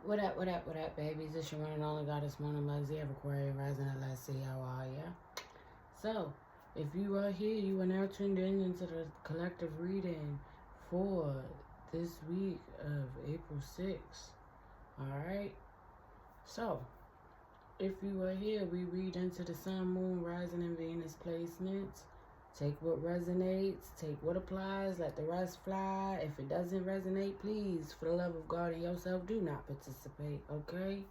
What up, babies? It's your one and only goddess, Mona Muggsy of Aquarium Rising. Let's see how are ya. So, if you are here, you are now tuned in into the collective reading for this week of April 6th. Alright? So, if you are here, we read into the Sun, Moon, Rising, and Venus placements. Take what resonates, take what applies, let the rest fly. If it doesn't resonate, please, for the love of God and yourself, do not participate, okay?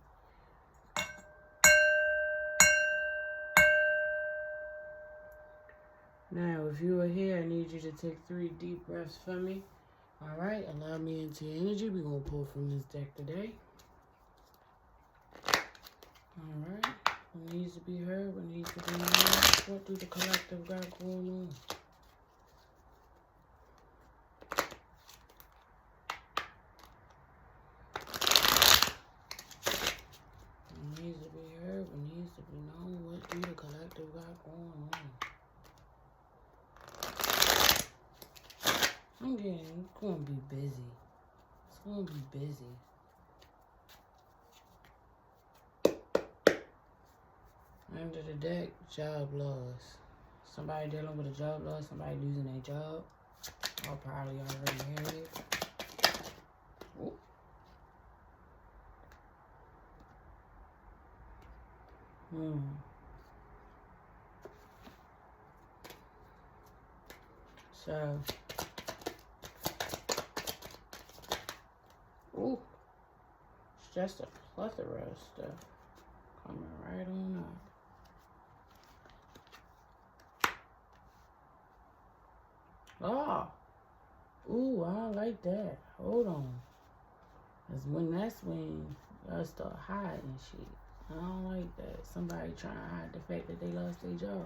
Now, if you are here, I need you to take 3 deep breaths for me. All right, allow me into your energy. We're going to pull from this deck today. All right, what needs to be heard, what needs to be known, what do the collective got going on? What needs to be heard, what needs to be known, what do the collective got going on? It's going to be busy. It's going to be busy. Under the deck, job loss. Somebody dealing with a job loss, somebody losing their job. I'll probably already heard it. Ooh. So, it's just a plethora of stuff coming right on up. Oh, I don't like that. Hold on. That's when y'all start hiding shit. I don't like that. Somebody trying to hide the fact that they lost their job.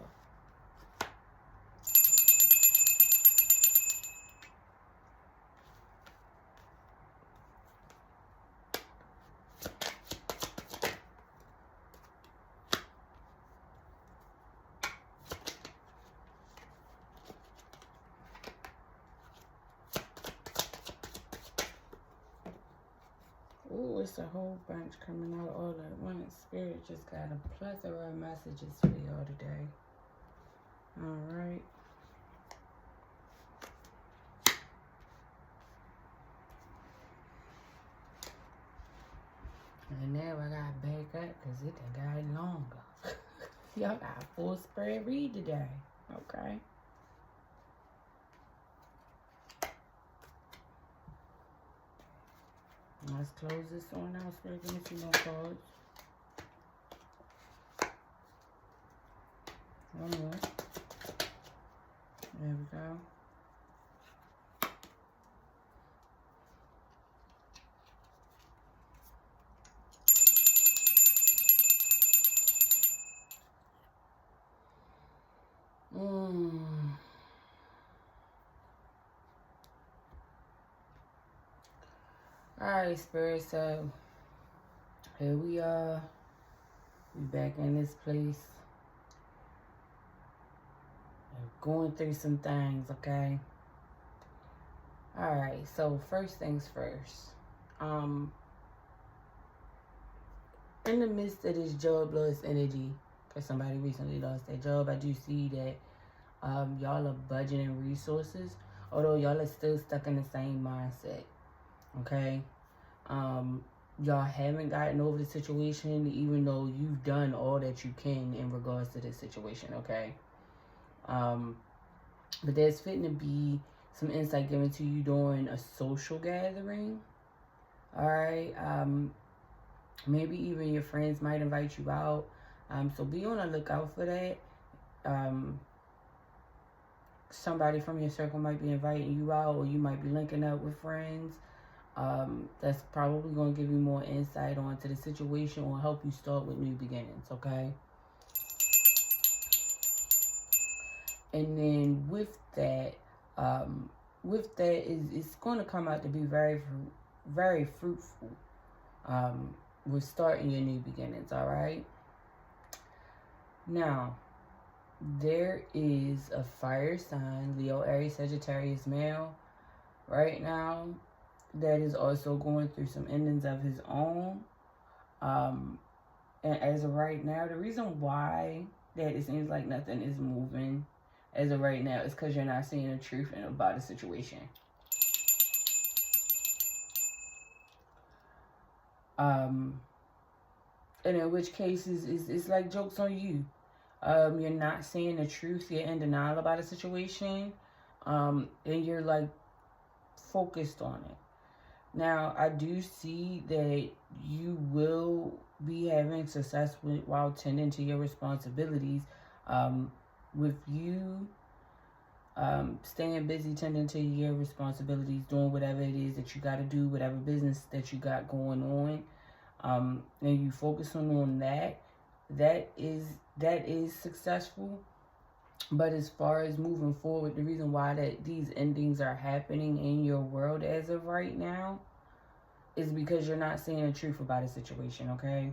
Ooh, it's a whole bunch coming out all at once. Spirit just got a plethora of messages for y'all today. Alright. And now I gotta back up because it done got longer. Y'all got a full spread read today. Okay. Let's close this on out. Spirit, give me some more cards. One more. There we go. Alright, Spirit, so here we are. We back in this place. Going through some things, okay? Alright, so first things first. In the midst of this job loss energy, because somebody recently lost their job, I do see that y'all are budgeting resources, although y'all are still stuck in the same mindset, okay? Y'all haven't gotten over the situation, even though you've done all that you can in regards to this situation, okay? But there's fitting to be some insight given to you during a social gathering, alright? Maybe even your friends might invite you out, so be on the lookout for that. Somebody from your circle might be inviting you out, or you might be linking up with friends. That's probably going to give you more insight onto the situation or help you start with new beginnings, okay? And then with that, it's going to come out to be very, very fruitful with starting your new beginnings, all right? Now, there is a fire sign, Leo, Aries, Sagittarius, male, right now, that is also going through some endings of his own. And as of right now, the reason why that it seems like nothing is moving as of right now is because you're not seeing the truth about the situation. And in which cases it's like joke's on you. You're not seeing the truth. You're in denial about a situation, and you're like focused on it. Now, I do see that you will be having success while tending to your responsibilities. With you staying busy tending to your responsibilities, doing whatever it is that you got to do, whatever business that you got going on, and you focusing on that is successful. But as far as moving forward, the reason why that these endings are happening in your world as of right now is because you're not seeing the truth about a situation, okay?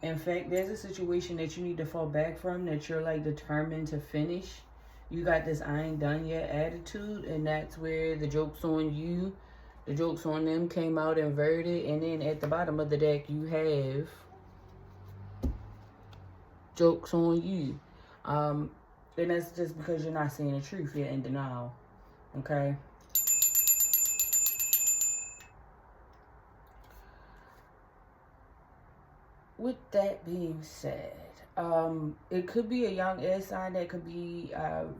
In fact, there's a situation that you need to fall back from that you're like determined to finish. You got this I ain't done yet attitude, and that's where the joke's on you, the joke's on them came out inverted, and then at the bottom of the deck you have joke's on you. And that's just because you're not seeing the truth. You're in denial. Okay? With that being said, it could be a young air sign that could be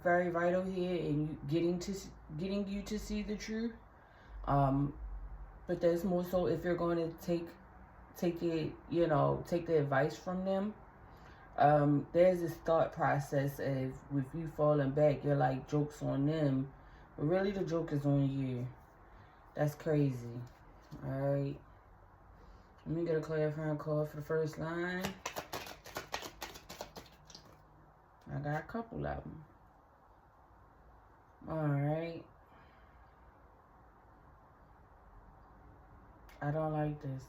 very vital here in getting you to see the truth. But there's more so if you're going to take it, take the advice from them. There's this thought process of with you falling back, you're like joke's on them, but really the joke is on you. That's crazy. All right. Let me get a clarifying card for the first line. I got a couple of them. All right. I don't like this.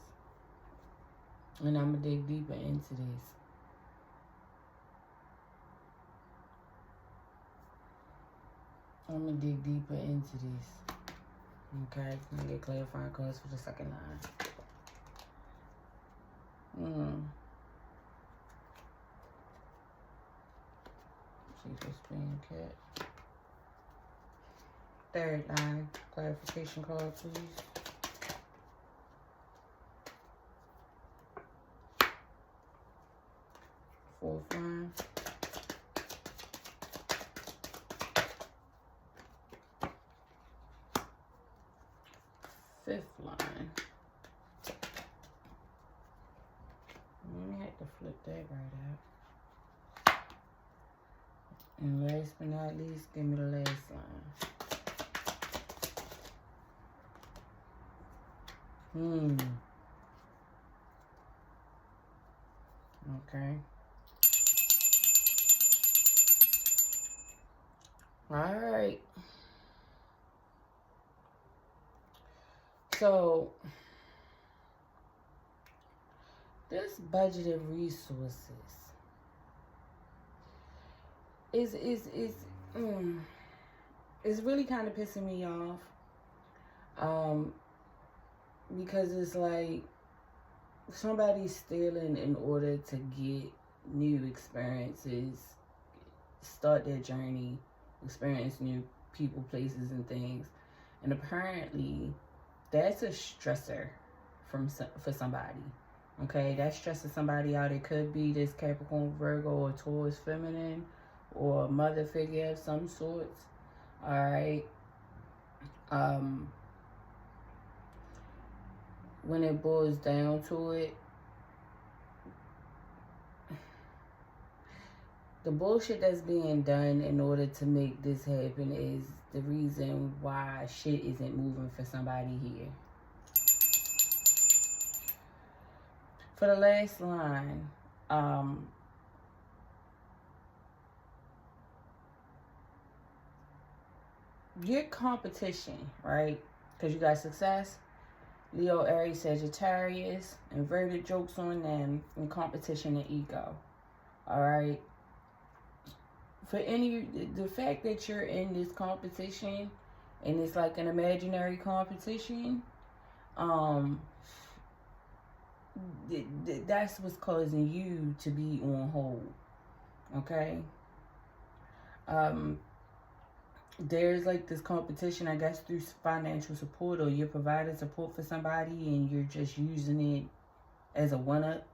And I'm going to dig deeper into this. I'm going to dig deeper into this. Okay. Let me get clarifying cards for the second line. See this being cat. Third line, clarification card, please. Fourth line. Fifth line. I had to flip that right out. And last but not least, give me the last line. Okay. All right. So, this budgeted resources is really kind of pissing me off. Because it's like somebody's stealing in order to get new experiences, start their journey, experience new people, places, and things. And apparently, that's a stressor for somebody. Okay, that's stressing somebody out. It could be this Capricorn, Virgo, or Taurus feminine, or a mother figure of some sorts. All right. When it boils down to it, the bullshit that's being done in order to make this happen is the reason why shit isn't moving for somebody here. For the last line, your competition, right? Because you got success. Leo, Aries, Sagittarius, inverted jokes on them, and competition and ego. All right. For the fact that you're in this competition and it's like an imaginary competition, um, that's what's causing you to be on hold. Okay. Um, there's like this competition, I guess, through financial support, or you're providing support for somebody and you're just using it as a one-up.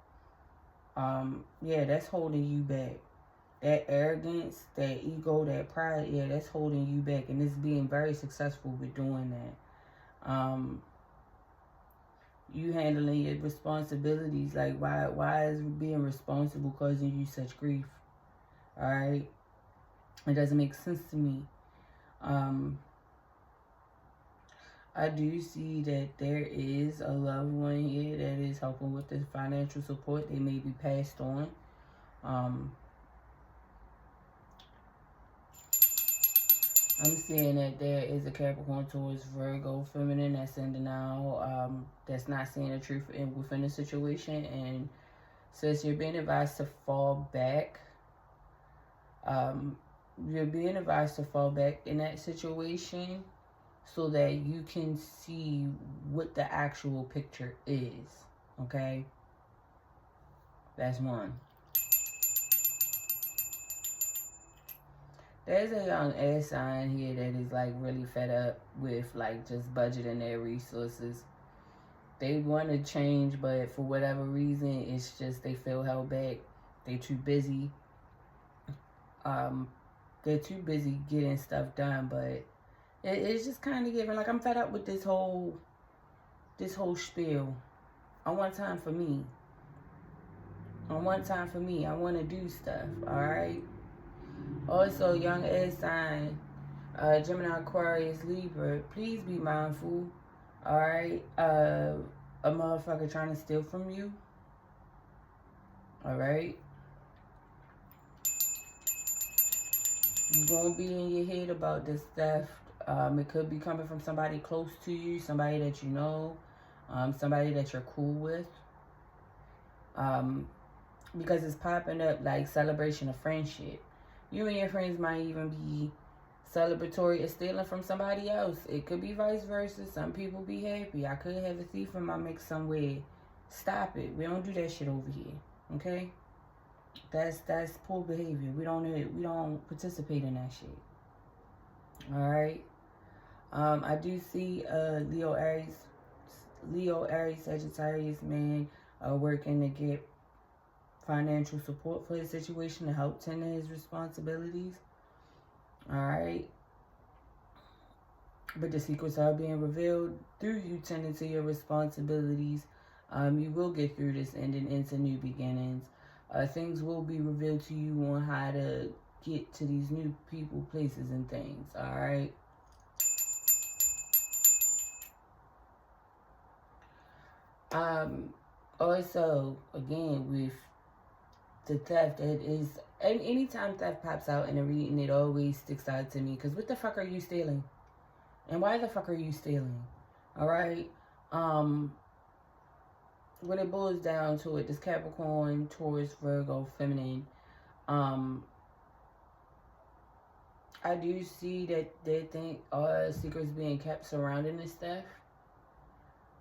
Yeah, that's holding you back. That arrogance, that ego, that pride, yeah, that's holding you back, and it's being very successful with doing that. You handling your responsibilities, like why is being responsible causing you such grief? All right, it doesn't make sense to me. I do see that there is a loved one here that is helping with this financial support. They may be passed on. I'm seeing that there is a Capricorn, Taurus, Virgo, feminine that's in denial, that's not seeing the truth within the situation. And since you're being advised to fall back, you're being advised to fall back in that situation so that you can see what the actual picture is. Okay? That's one. There's a young air sign here that is like really fed up with like just budgeting their resources. They want to change, but for whatever reason, it's just they feel held back. They're too busy. They're too busy getting stuff done, but it's just kind of giving like I'm fed up with this whole spiel. I want time for me. I want time for me. I want to do stuff. All right. Also, young air sign, Gemini, Aquarius, Libra, please be mindful. All right. A motherfucker trying to steal from you. All right. You're going to be in your head about this stuff. It could be coming from somebody close to you, somebody that you know, somebody that you're cool with. Because it's popping up like celebration of friendship. You and your friends might even be celebratory of stealing from somebody else. It could be vice versa. Some people be happy. I could have a thief in my mix somewhere. Stop it. We don't do that shit over here. Okay? That's poor behavior. We don't participate in that shit. Alright? I do see Leo, Aries, Sagittarius man working to get financial support for his situation to help tend to his responsibilities. Alright. But the secrets are being revealed through you tending to your responsibilities. You will get through this ending into new beginnings. Things will be revealed to you on how to get to these new people, places, and things. Alright. Also, again, with the theft, it is, anytime theft pops out in a reading, it always sticks out to me. Because what the fuck are you stealing? And why the fuck are you stealing? Alright? When it boils down to it, this Capricorn, Taurus, Virgo, feminine, I do see that they think secrets being kept surrounding this stuff.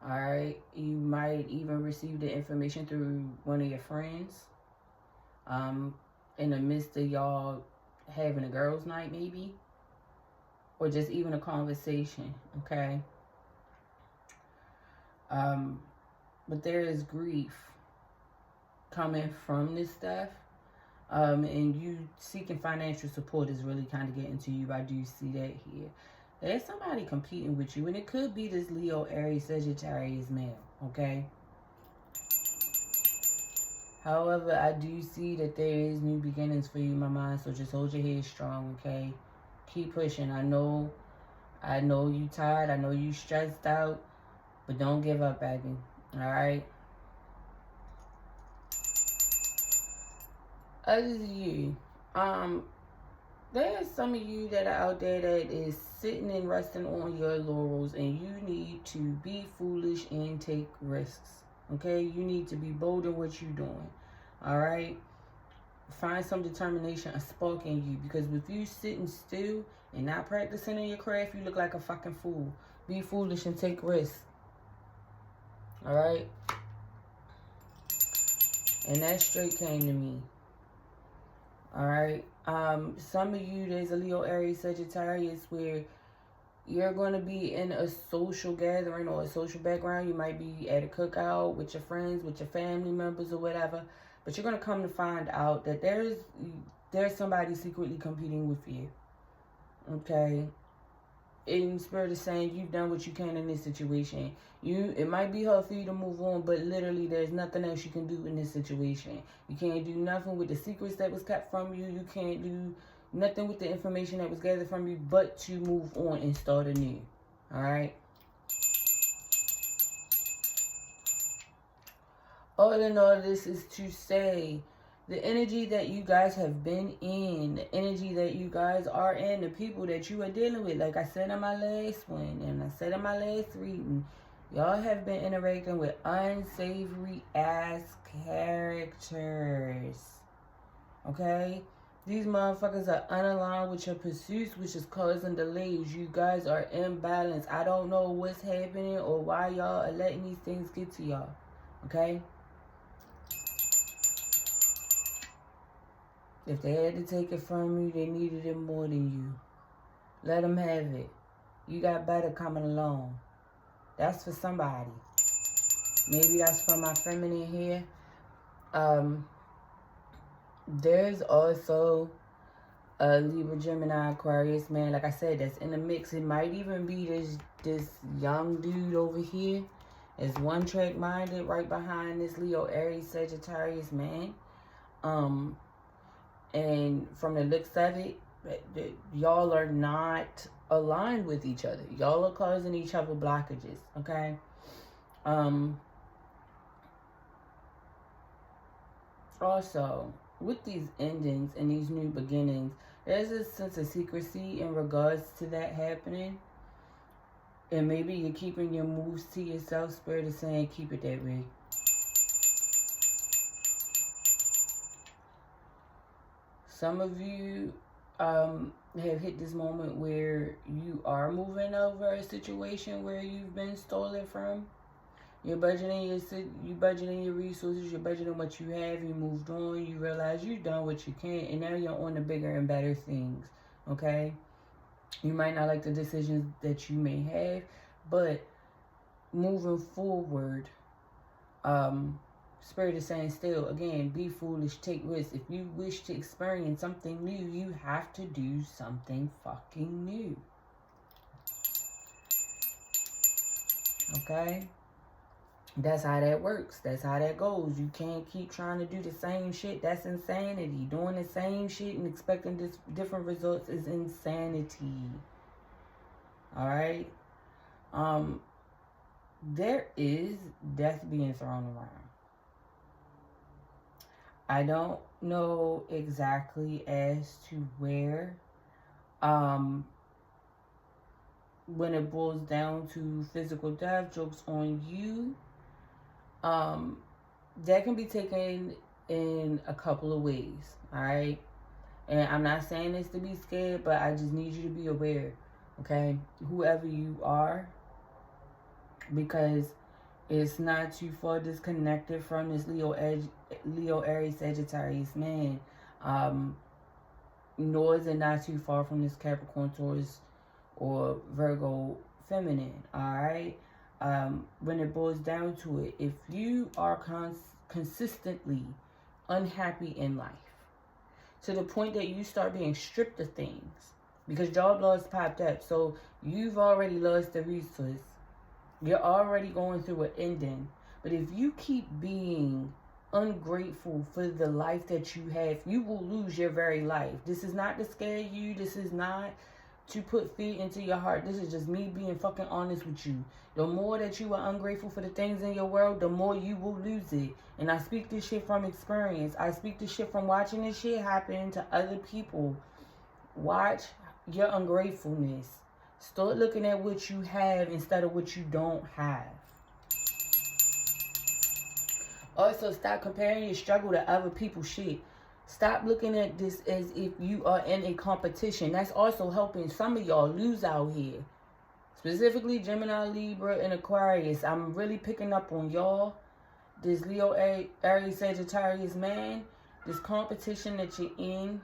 Alright? You might even receive the information through one of your friends. In the midst of y'all having a girls' night, maybe. Or just even a conversation, okay? But there is grief coming from this stuff. And you seeking financial support is really kind of getting to you. I do see that here. There's somebody competing with you, and it could be this Leo, Aries, Sagittarius male, okay? However, I do see that there is new beginnings for you, my mind, so just hold your head strong, okay? Keep pushing. I know you tired. I know you stressed out, but don't give up, baby. All right? Other than you, there's some of you that are out there that is sitting and resting on your laurels, and you need to be foolish and take risks. Okay? You need to be bold in what you're doing. All right? Find some determination, a spark in you. Because with you sitting still and not practicing in your craft, you look like a fucking fool. Be foolish and take risks. Alright? And that straight came to me. Alright? Some of you, there's a Leo, Aries, Sagittarius where you're going to be in a social gathering or a social background. You might be at a cookout with your friends, with your family members or whatever. But you're going to come to find out that there's somebody secretly competing with you. Okay? In spirit is saying you've done what you can in this situation. It might be hard for you to move on, but literally there's nothing else you can do in this situation. You can't do nothing with the secrets that was kept from you. You can't do nothing with the information that was gathered from you but to move on and start anew. Alright? All in all, this is to say the energy that you guys have been in, the energy that you guys are in, the people that you are dealing with, like I said in my last one, and I said in my last reading, y'all have been interacting with unsavory ass characters. Okay? These motherfuckers are unaligned with your pursuits, which is causing delays. You guys are imbalanced. I don't know what's happening or why y'all are letting these things get to y'all. Okay? If they had to take it from you, they needed it more than you. Let them have it. You got better coming along. That's for somebody. Maybe that's for my feminine here. There's also a Libra, Gemini, Aquarius man. Like I said, that's in the mix. It might even be this young dude over here. Is one track minded right behind this Leo, Aries, Sagittarius man. And from the looks of it, y'all are not aligned with each other. Y'all are causing each other blockages, okay? Also, with these endings and these new beginnings, there's a sense of secrecy in regards to that happening. And maybe you're keeping your moves to yourself. Spirit is saying keep it that way. Some of you have hit this moment where you are moving over a situation where you've been stolen from. You're budgeting your resources, you're budgeting what you have, you moved on, you realize you've done what you can, and now you're on the bigger and better things, okay? You might not like the decisions that you may have, but moving forward, Spirit is saying still, again, be foolish, take risks. If you wish to experience something new, you have to do something fucking new. Okay? That's how that works. That's how that goes. You can't keep trying to do the same shit. That's insanity. Doing the same shit and expecting different results is insanity. Alright? There is death being thrown around. I don't know exactly as to where. When it boils down to physical death, jokes on you, that can be taken in a couple of ways, alright? And I'm not saying this to be scared, but I just need you to be aware, okay? Whoever you are, because it's not too far disconnected from this Leo, Aries, Sagittarius man. Nor is it not too far from this Capricorn, Taurus, or Virgo feminine, alright? When it boils down to it, if you are consistently unhappy in life, to the point that you start being stripped of things, because job loss popped up, so you've already lost the resource, you're already going through an ending, but if you keep being ungrateful for the life that you have, you will lose your very life. This is not to scare you, this is not to put fear into your heart. This is just me being fucking honest with you. The more that you are ungrateful for the things in your world, the more you will lose it. And I speak this shit from experience. I speak this shit from watching this shit happen to other people. Watch your ungratefulness. Start looking at what you have instead of what you don't have. Also, stop comparing your struggle to other people's shit. Stop looking at this as if you are in a competition. That's also helping some of y'all lose out here. Specifically Gemini, Libra, and Aquarius. I'm really picking up on y'all. This Leo, Aries, Sagittarius man. This competition that you're in,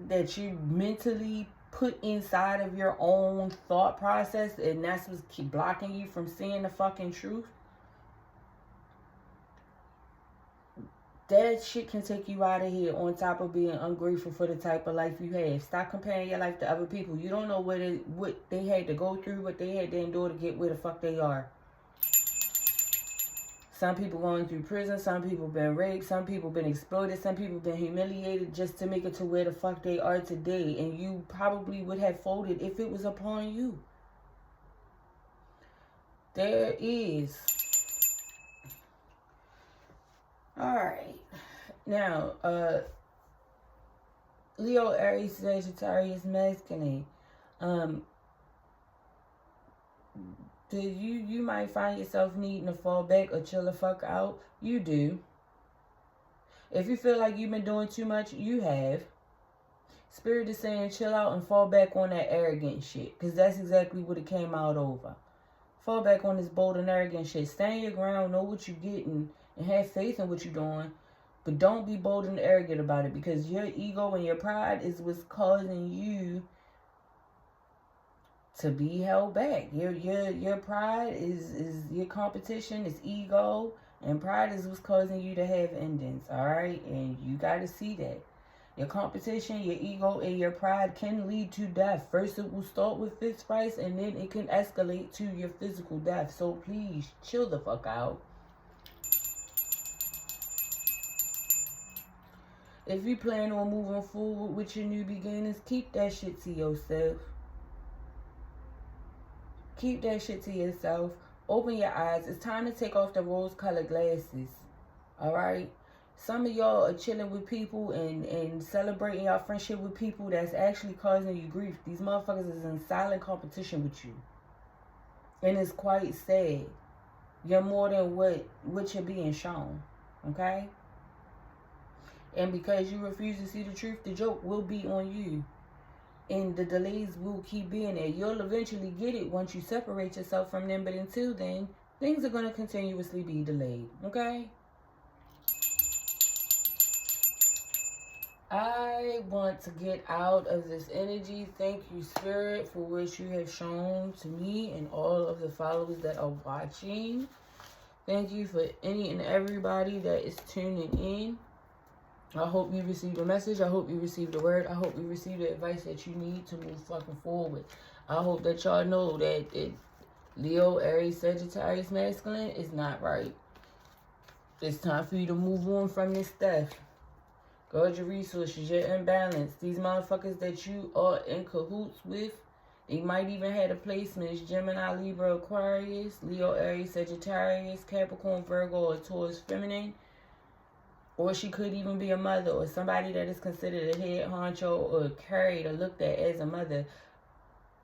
that you mentally put inside of your own thought process, and that's what's keep blocking you from seeing the fucking truth. That shit can take you out of here, on top of being ungrateful for the type of life you have. Stop comparing your life to other people. You don't know what they had to go through, what they had to endure to get where the fuck they are. Some people going through prison, some people been raped, some people been exploited, some people been humiliated just to make it to where the fuck they are today. And you probably would have folded if it was upon you. There is. Alright. Now, Leo, Aries, Sagittarius, masculine. You might find yourself needing to fall back or chill the fuck out. You do. If you feel like you've been doing too much, you have. Spirit is saying chill out and fall back on that arrogant shit. Because that's exactly what it came out over. Fall back on this bold and arrogant shit. Stand your ground, know what you're getting, and have faith in what you're doing. But don't be bold and arrogant about it. Because your ego and your pride is what's causing you to be held back. Your pride is your competition, is ego, and pride is what's causing you to have endings, alright? And you gotta see that. Your competition, your ego, and your pride can lead to death. First it will start with fixed price, and then it can escalate to your physical death. So please, chill the fuck out. If you plan on moving forward with your new beginnings, keep that shit to yourself. Keep that shit to yourself. Open your eyes. It's time to take off the rose-colored glasses. Alright? Some of y'all are chilling with people and celebrating your friendship with people that's actually causing you grief. These motherfuckers is in silent competition with you. And it's quite sad. You're more than what you're being shown. Okay? And because you refuse to see the truth, the joke will be on you. And the delays will keep being there. You'll eventually get it once you separate yourself from them. But until then, things are going to continuously be delayed. Okay? I want to get out of this energy. Thank you, Spirit, for what you have shown to me and all of the followers that are watching. Thank you for any and everybody that is tuning in. I hope you received a message. I hope you received a word. I hope you received the advice that you need to move fucking forward. I hope that y'all know that Leo, Aries, Sagittarius, masculine is not right. It's time for you to move on from this stuff. Guard your resources, your imbalance. These motherfuckers that you are in cahoots with, they might even have a placement. Gemini, Libra, Aquarius, Leo, Aries, Sagittarius, Capricorn, Virgo, or Taurus, feminine. Or she could even be a mother or somebody that is considered a head honcho or carried or looked at as a mother.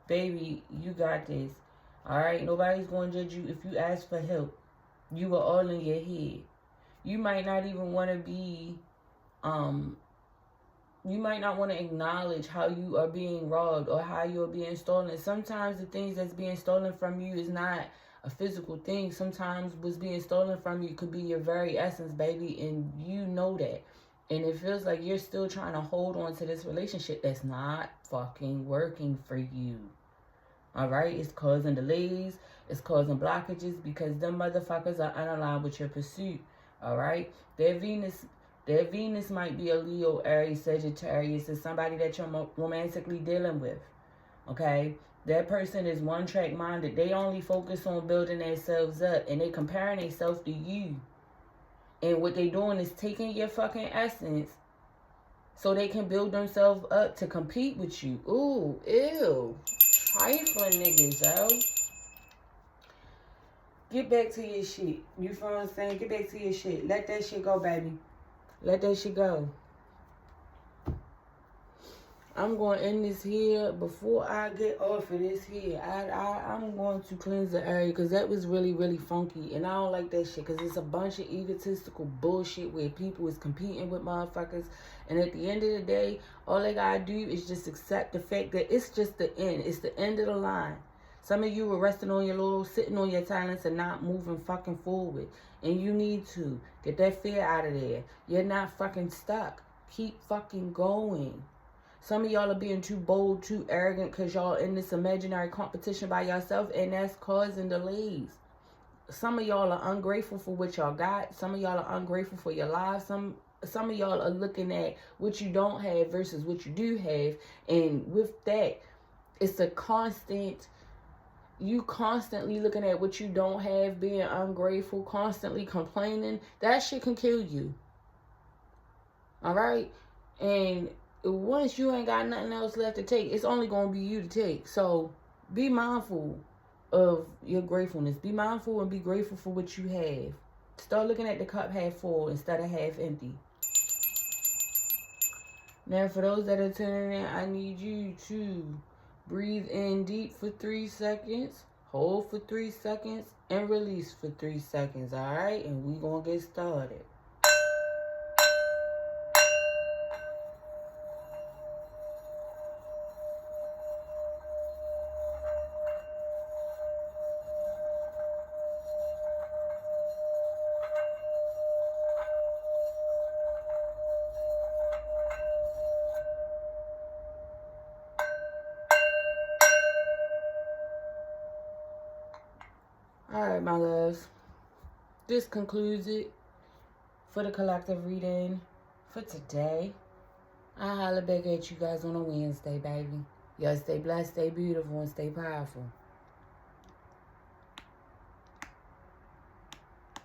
Baby, you got this. Alright? Nobody's going to judge you if you ask for help. You are all in your head. You might not even want to be, you might not want to acknowledge how you are being robbed or how you are being stolen. Sometimes the things that's being stolen from you is not a physical thing. Sometimes what's being stolen from you could be your very essence, baby, and you know that. And it feels like you're still trying to hold on to this relationship that's not fucking working for you. Alright? It's causing delays. It's causing blockages because them motherfuckers are unaligned with your pursuit. Alright? Their Venus might be a Leo, Aries, Sagittarius. It's somebody that you're romantically dealing with. Okay? That person is one-track minded. They only focus on building themselves up. And they comparing themselves to you. And what they doing is taking your fucking essence so they can build themselves up to compete with you. Ooh, ew. Trifling niggas, yo. Get back to your shit. You feel what I'm saying? Get back to your shit. Let that shit go, baby. Let that shit go. I'm going to end this here. Before I get off of this here, I'm going to cleanse the area because that was really, really funky. And I don't like that shit because it's a bunch of egotistical bullshit where people is competing with motherfuckers. And at the end of the day, all they got to do is just accept the fact that it's just the end. It's the end of the line. Some of you are resting on your laurels, sitting on your talents and not moving fucking forward. And you need to get that fear out of there. You're not fucking stuck. Keep fucking going. Some of y'all are being too bold, too arrogant because y'all in this imaginary competition by yourself, and that's causing delays. Some of y'all are ungrateful for what y'all got. Some of y'all are ungrateful for your lives. Some of y'all are looking at what you don't have versus what you do have. And with that, it's a constant, you constantly looking at what you don't have, being ungrateful, constantly complaining. That shit can kill you. All right? And once you ain't got nothing else left to take, it's only going to be you to take. So be mindful of your gratefulness. Be mindful and be grateful for what you have. Start looking at the cup half full instead of half empty. Now, for those that are tuning in, I need you to breathe in deep for 3 seconds, hold for 3 seconds, and release for 3 seconds, all right? And we're going to get started. All right, my loves. This concludes it for the collective reading for today. I'll holler back at you guys on a Wednesday, baby. Y'all stay blessed, stay beautiful, and stay powerful.